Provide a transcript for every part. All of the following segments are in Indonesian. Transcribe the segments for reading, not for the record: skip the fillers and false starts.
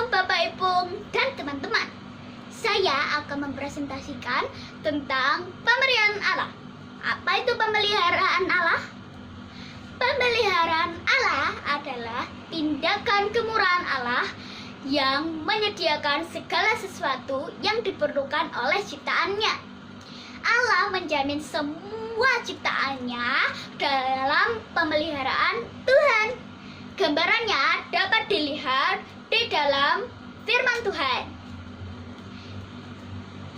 Halo Bapak Ibu dan teman-teman. Saya akan mempresentasikan tentang pemeliharaan Allah. Apa itu pemeliharaan Allah? Pemeliharaan Allah adalah tindakan kemurahan Allah yang menyediakan segala sesuatu yang diperlukan oleh ciptaannya. Allah menjamin semua ciptaannya dalam pemeliharaan Tuhan. Gambarannya dapat dilihat di dalam firman Tuhan.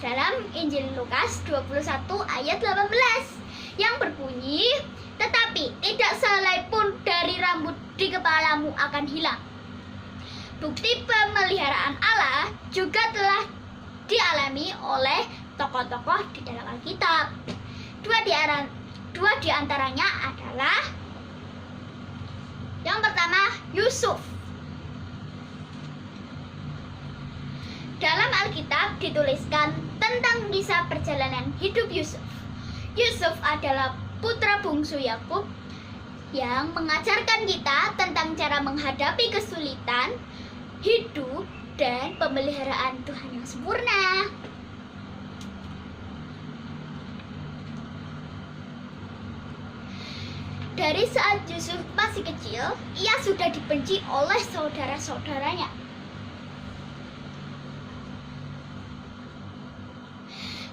Dalam Injil Lukas 21 ayat 18 yang berbunyi, "Tetapi tidak sehelai pun dari rambut di kepalamu akan hilang." Bukti pemeliharaan Allah juga telah dialami oleh tokoh-tokoh di dalam Alkitab. Dua di antaranya adalah yang pertama, Yusuf. Dalam Alkitab dituliskan tentang kisah perjalanan hidup Yusuf. Yusuf adalah putra bungsu Yakub yang mengajarkan kita tentang cara menghadapi kesulitan hidup dan pemeliharaan Tuhan yang sempurna. Dari saat Yusuf masih kecil, ia sudah dibenci oleh saudara-saudaranya.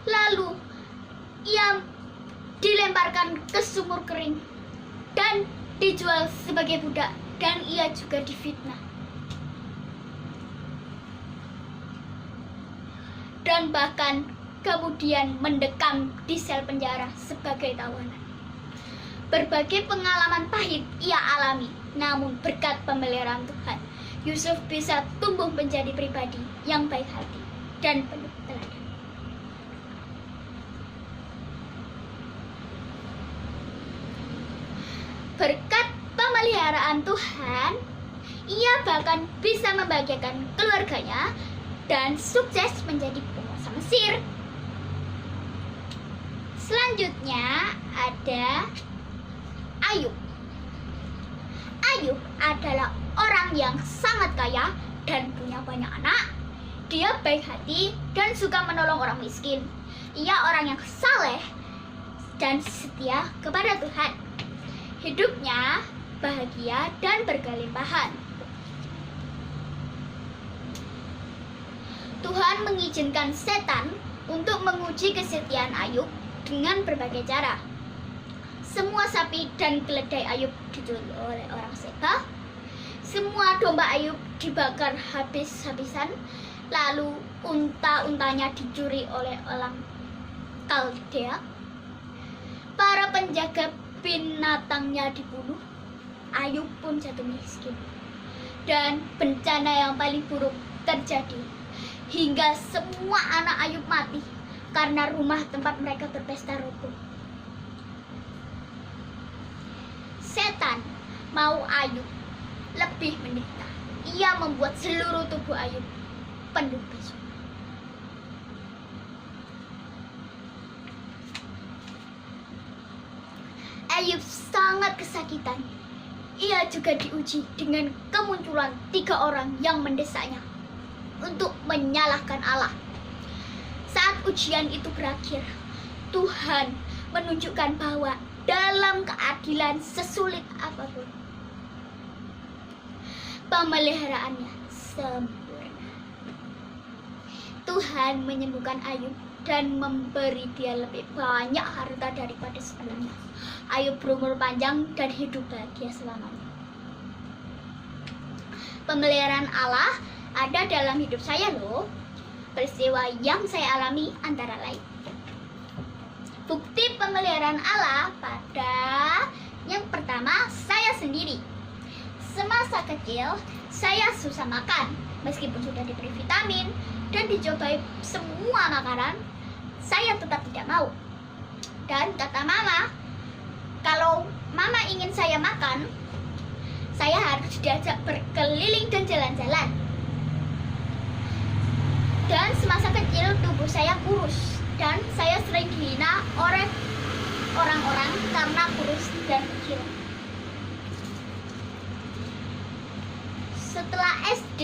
Lalu, ia dilemparkan ke sumur kering dan dijual sebagai budak, dan ia juga difitnah. Dan bahkan kemudian mendekam di sel penjara sebagai tawanan. Berbagai pengalaman pahit ia alami, namun berkat pemeliharaan Tuhan, Yusuf bisa tumbuh menjadi pribadi yang baik hati dan penuh teladan. Berkat pemeliharaan Tuhan, ia bahkan bisa membahagiakan keluarganya dan sukses menjadi penguasa Mesir. Selanjutnya ada Ayub. Ayub adalah orang yang sangat kaya dan punya banyak anak. Dia baik hati dan suka menolong orang miskin. Ia orang yang saleh dan setia kepada Tuhan. Hidupnya bahagia dan berkelimpahan. Tuhan mengizinkan setan untuk menguji kesetiaan Ayub dengan berbagai cara. Semua sapi dan keledai Ayub dicuri oleh orang Seba. Semua domba Ayub dibakar habis-habisan. Lalu unta-untanya dicuri oleh orang Kaldea. Para penjaga binatangnya dibunuh. Ayub pun jatuh miskin. Dan bencana yang paling buruk terjadi, hingga semua anak Ayub mati karena rumah tempat mereka berpesta roboh. Setan mau Ayub lebih menderita. Ia membuat seluruh tubuh Ayub penuh bisu. Ayub sangat kesakitan. Ia juga diuji dengan kemunculan 3 orang yang mendesaknya untuk menyalahkan Allah. Saat ujian itu berakhir, Tuhan menunjukkan bahwa dalam keadilan sesulit apapun, pemeliharaannya sempurna. Tuhan menyembuhkan Ayub dan memberi dia lebih banyak harta daripada sebelumnya. Ayub berumur panjang dan hidup bahagia selamanya. Pemeliharaan Allah ada dalam hidup saya loh. Peristiwa yang saya alami antara lain. Bukti pemeliharaan Allah pada yang pertama, saya sendiri. Semasa kecil, saya susah makan. Meskipun sudah diberi vitamin dan dicobai semua makanan, saya tetap tidak mau. Dan kata mama, kalau mama ingin saya makan, saya harus diajak berkeliling dan jalan-jalan. Dan semasa kecil tubuh saya kurus dan saya sering dihina oleh orang-orang karena kurus dan kecil. Setelah SD,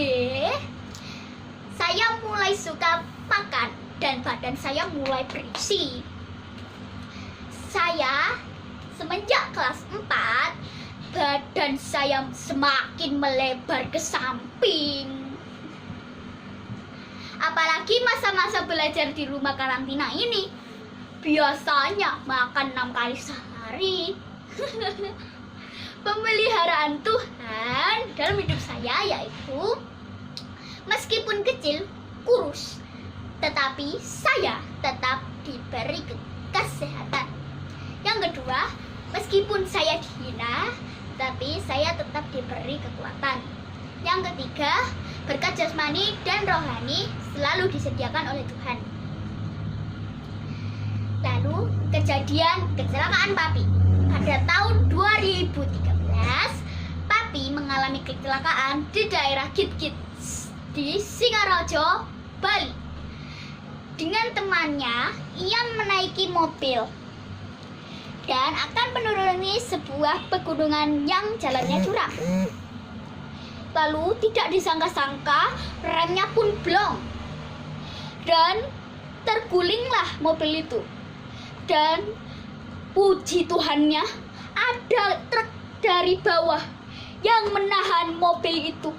saya mulai suka makan dan badan saya mulai berisi. Saya semenjak kelas 4, badan saya semakin melebar ke samping. Apalagi masa-masa belajar di rumah karantina ini, biasanya makan 6 kali sehari. Pemeliharaan Tuhan dalam hidup saya yaitu meskipun kecil, kurus, tetapi saya tetap diberi kesehatan. Yang kedua, meskipun saya dihina, tetapi saya tetap diberi kekuatan. Yang ketiga, berkat jasmani dan rohani selalu disediakan oleh Tuhan. Lalu, kejadian kecelakaan Papi. Pada tahun 2013, Papi mengalami kecelakaan di daerah Git-Git di Singaraja, Bali. Dengan temannya, ia menaiki mobil dan akan menuruni sebuah pegunungan yang jalannya curam. Lalu tidak disangka-sangka remnya pun blong dan tergulinglah mobil itu. Dan puji Tuhannya ada truk dari bawah yang menahan mobil itu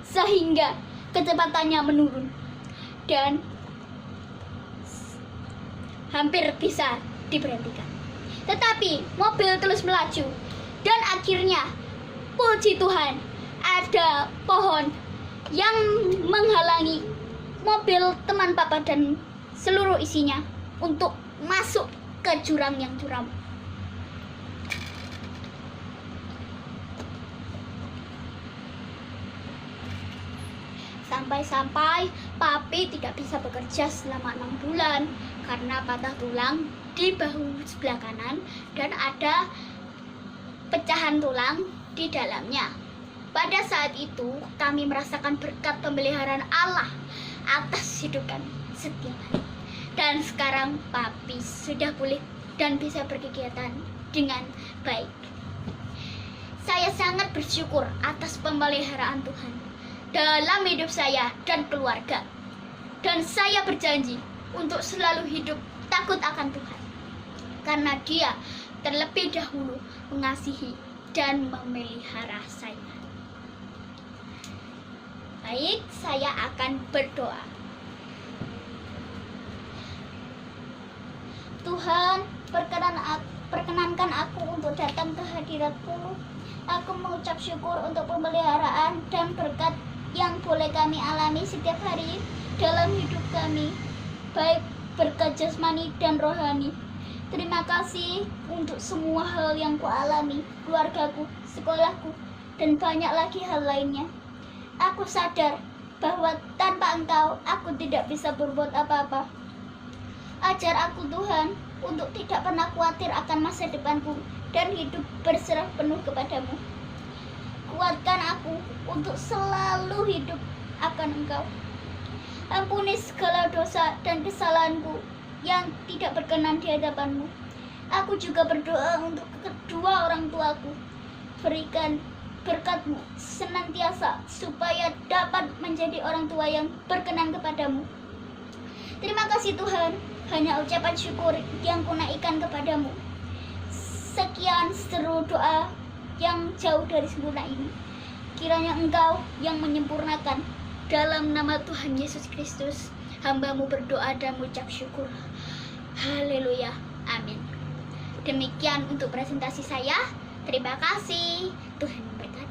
sehingga kecepatannya menurun dan hampir bisa diberhentikan. Tetapi mobil terus melaju dan akhirnya puji Tuhan ada pohon yang menghalangi mobil teman Papa dan seluruh isinya untuk masuk ke jurang yang curam. Sampai-sampai Papi tidak bisa bekerja selama 6 bulan karena patah tulang di bahu sebelah kanan dan ada pecahan tulang di dalamnya. Pada saat itu kami merasakan berkat pemeliharaan Allah atas hidup kami setiap hari. Dan sekarang Papi sudah pulih dan bisa berkegiatan dengan baik. Saya sangat bersyukur atas pemeliharaan Tuhan dalam hidup saya dan keluarga. Dan saya berjanji untuk selalu hidup takut akan Tuhan, karena Dia terlebih dahulu mengasihi dan memelihara saya. Baik, saya akan berdoa. Tuhan, perkenankan aku untuk datang ke hadirat-Mu. Aku mengucap syukur untuk pemeliharaan dan berkat yang boleh kami alami setiap hari dalam hidup kami, baik berkat jasmani dan rohani. Terima kasih untuk semua hal yang kualami, keluargaku, sekolahku, dan banyak lagi hal lainnya. Aku sadar bahwa tanpa Engkau, aku tidak bisa berbuat apa-apa. Ajar aku Tuhan untuk tidak pernah khawatir akan masa depanku dan hidup berserah penuh kepadamu. Kuatkan aku untuk selalu hidup akan Engkau. Ampuni segala dosa dan kesalahanku yang tidak berkenan di hadapan-Mu. Aku juga berdoa untuk kedua orang tuaku. Berikan berkat-Mu senantiasa supaya dapat menjadi orang tua yang berkenan kepadamu. Terima kasih Tuhan, hanya ucapan syukur yang kunaikkan kepadamu. Sekian seru doa yang jauh dari sempurna ini. Kiranya Engkau yang menyempurnakan. Dalam nama Tuhan Yesus Kristus, hamba-Mu berdoa dan mengucap syukur. Haleluya, amin. Demikian untuk presentasi saya. Terima kasih, Tuhan memberkati.